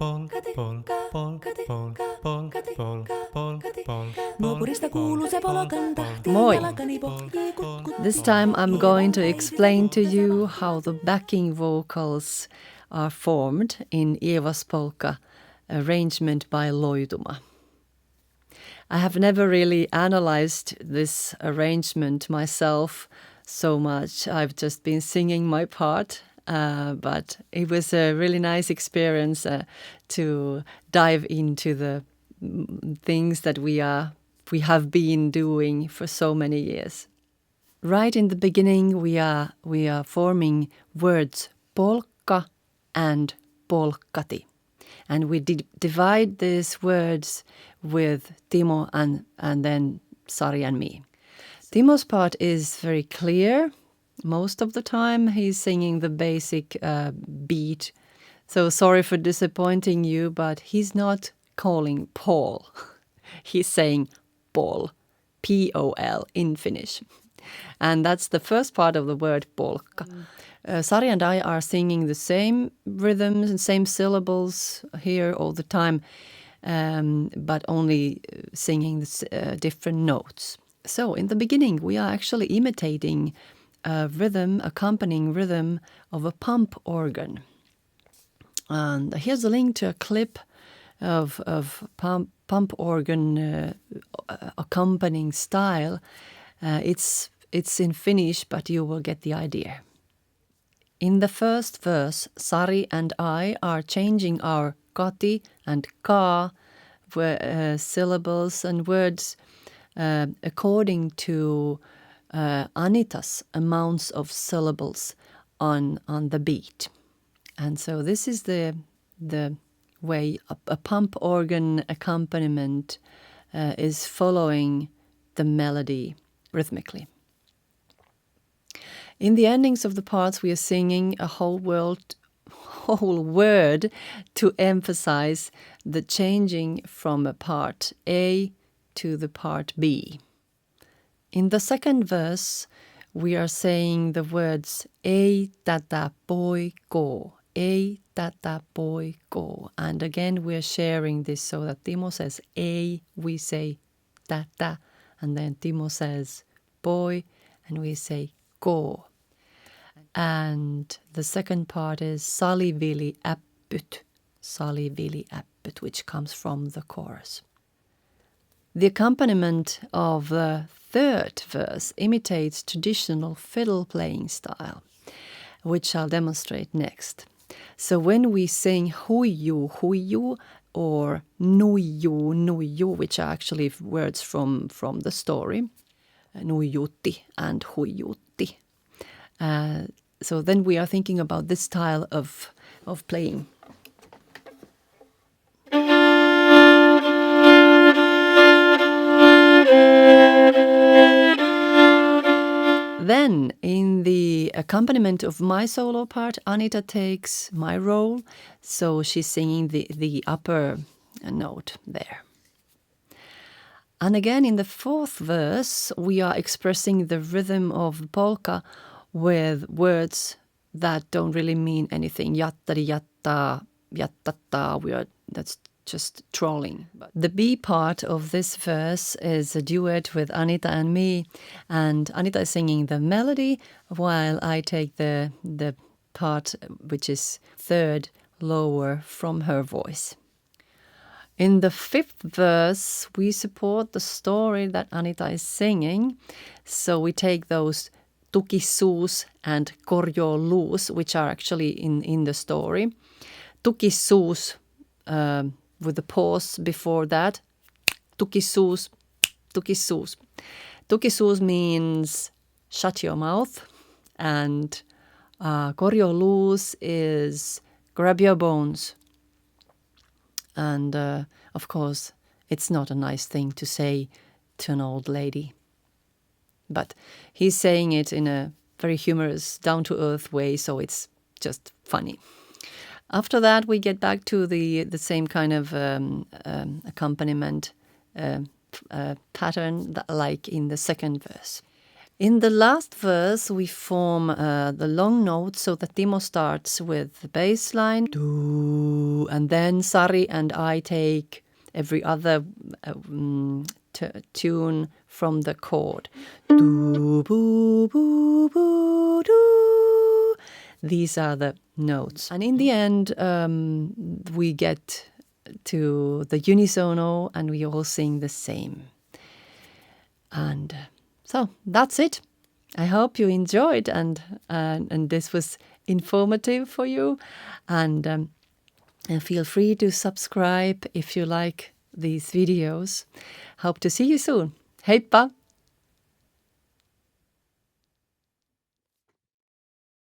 Moi! This time I'm going to explain to you how the backing vocals are formed in IEVA's polka arrangement by Loituma. I have never really analyzed this arrangement myself so much. I've just been singing my part, but it was a really nice experience to dive into the things that we have been doing for so many years. Right in the beginning, we are forming words polkka and polkkati. And we divide these words with Timo and then Sari and me. Timo's part is very clear. Most of the time he's singing the basic beat. So sorry for disappointing you, but he's not calling Paul. He's saying Pol, P-O-L in Finnish. And that's the first part of the word polkka. Sari and I are singing the same rhythms and same syllables here all the time, but only singing the different notes. So in the beginning, we are actually imitating a rhythm, accompanying rhythm of a pump organ. And here's a link to a clip of pump organ accompanying style. It's in Finnish, but you will get the idea. In the first verse, Sari and I are changing our kati and ka syllables and words according to Anita's amounts of syllables on the beat. And so this is the way a pump organ accompaniment is following the melody rhythmically. In the endings of the parts, we are singing a whole word to emphasize the changing from a part A to the part B. In the second verse, we are saying the words ei tätä poiko, ei tätä poiko. And again, we are sharing this so that Timo says ei, we say tätä, and then Timo says poi, and we say ko. And the second part is salivili äppyt, which comes from the chorus. The accompaniment of the third verse imitates traditional fiddle playing style, which I'll demonstrate next. So when we sing huiju, huiju, or nuiju, nuiju, which are actually words from the story, nuijutti and huijutti. So then we are thinking about this style of playing. Then, in the accompaniment of my solo part, Anita takes my role, so she's singing the upper note there. And again, in the fourth verse, we are expressing the rhythm of polka with words that don't really mean anything. Jattari, jatta, jattata, that's just trolling. The B part of this verse is a duet with Anita and me, and Anita is singing the melody while I take the part which is third lower from her voice. In the fifth verse, we support the story that Anita is singing, so we take those tukisuus and korjoluus, which are actually in the story. Tukisuus, with the pause before that. Tukisuus, tukisuus. Tukisuus means shut your mouth, and korjoluus is grab your bones. And of course, it's not a nice thing to say to an old lady. But he's saying it in a very humorous, down-to-earth way, so it's just funny. After that, we get back to the same kind of accompaniment pattern like in the second verse. In the last verse, we form the long note so that Timo starts with the bass line, do, and then Sari and I take every other tune from the chord. Do, boo, boo, boo, do. These are the notes. And in the end, we get to the unisono and we all sing the same. And so that's it. I hope you enjoyed and this was informative for you. And feel free to subscribe if you like these videos. Hope to see you soon. Heippa!